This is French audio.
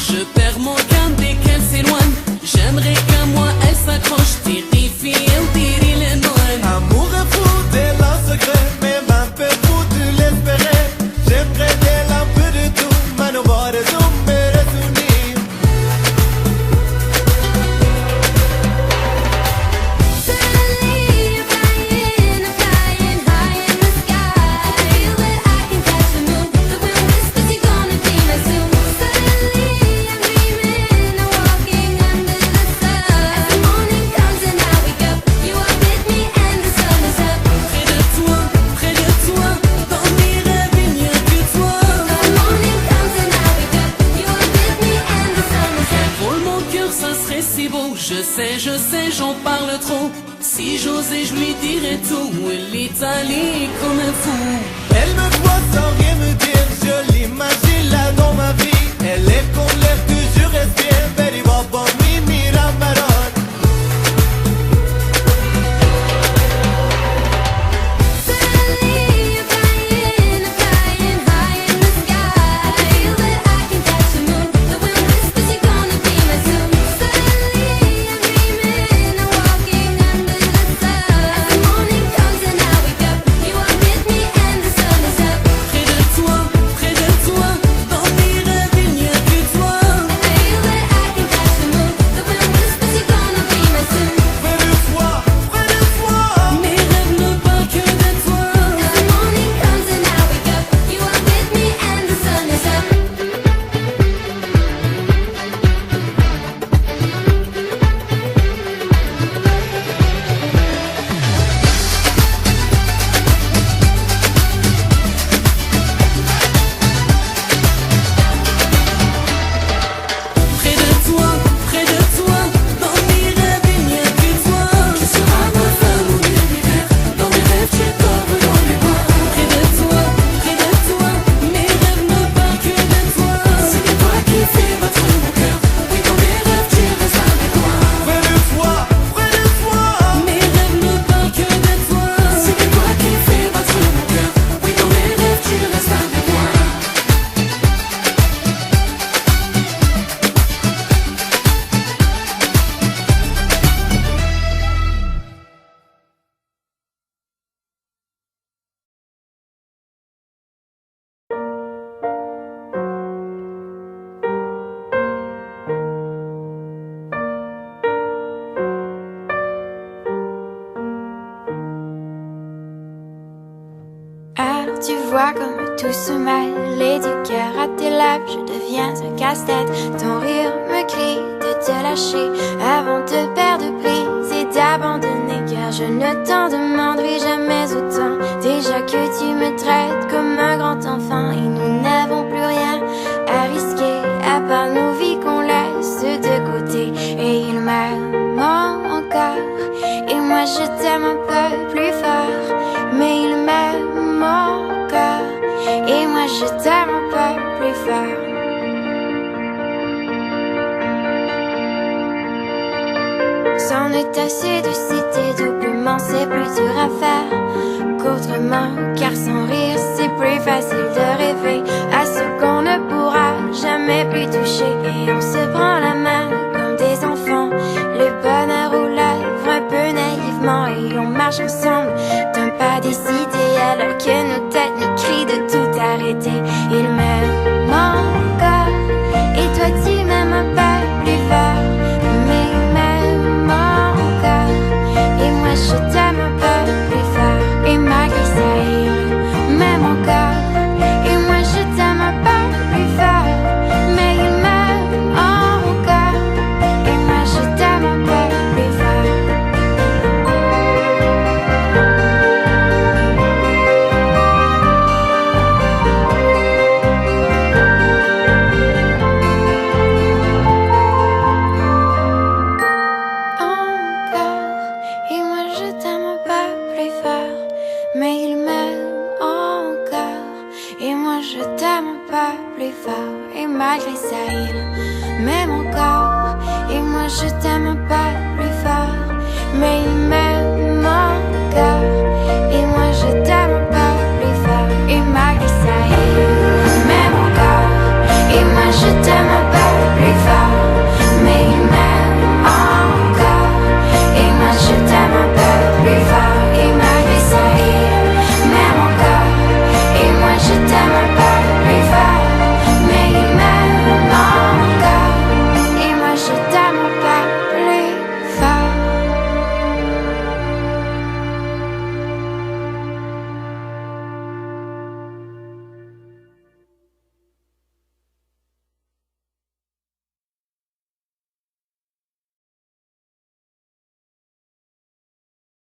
Je perds mon calme dès qu'elle s'éloigne. J'aimerais qu'à moi elle s'accroche. Terrifiée, elle tire les noix. Amour fou, t'es la secret, même un peu fou de l'espérer. J'aimerais d'elle un peu de tout, manoir de tout, mais retourner. Suddenly you're flying, I'm flying high in the sky. Feel that I can catch the moon. The wind whispers you're gonna be my soon. Suddenly I'm dreaming, I'm walking under the sun. As the morning comes and I wake up, you are with me and the sun is up. Près de toi, dans mes rêves il n'y a que toi. The morning comes and I wake up, you are with me and the sun is up. Pour mon cœur ça serait si beau. Je sais, j'en parle trop. Si j'osais je lui dirais tout. Elle est allée comme un fou. Elle me voit sans rien me dire, je l'imagine là dans ma vie. Elle est comme l'air que je respire, Betty Baba Mimi Ramadan. Suddenly you're flying, I'm flying high in the sky. Feel that I can catch the moon. The wind whispers you're gonna be my soon. Suddenly I'm dreaming, I'm walking under the sun. As the morning comes and I wake up, you are with me and the sun is up. Près de toi, dans mes rêves il n'y a que toi. Feel that I can catch the moon. The wind whispers you're gonna be my soon. Près de toi, près de toi. Mes rêves ne parlent que de toi. As the morning comes and I wake up, you are with me and the sun is up. Près de toi, dans mes rêves il n'y a que toi. Tu seras ma femme au l'univers. Dans mes rêves tu dors dans mes bras. Près de toi, mes rêves ne parlent que de toi. C'est toi qui fais battre mon cœur. Oui, dans mes rêves tu restes avec moi. Près de toi, près de toi. Mes rêves ne parlent que de toi. C'est toi qui fais battre mon cœur. Oui, dans mes rêves tu restes avec moi. Alors tu vois comme tout se mêle et du cœur à tes lèvres je deviens un casse-tête. Ton rire me crie de te lâcher avant de perdre prise et d'abandonner, car je ne t'en demanderai jamais autant. Déjà que tu me traites comme un grand enfant et nous n'avons plus rien à risquer à part nos vies qu'on laisse de côté. Et il m'aime encore et moi je t'aime un peu plus fort, mais il m'aime encore et moi je t'aime un peu plus fort. C'en est assez de citer doublement, c'est plus dur à faire qu'autrement, car sans rire c'est plus facile de rêver à ce qu'on ne pourra jamais plus toucher. Et on se prend la main comme des enfants, le bonheur aux lèvres un peu naïvement, et on marche ensemble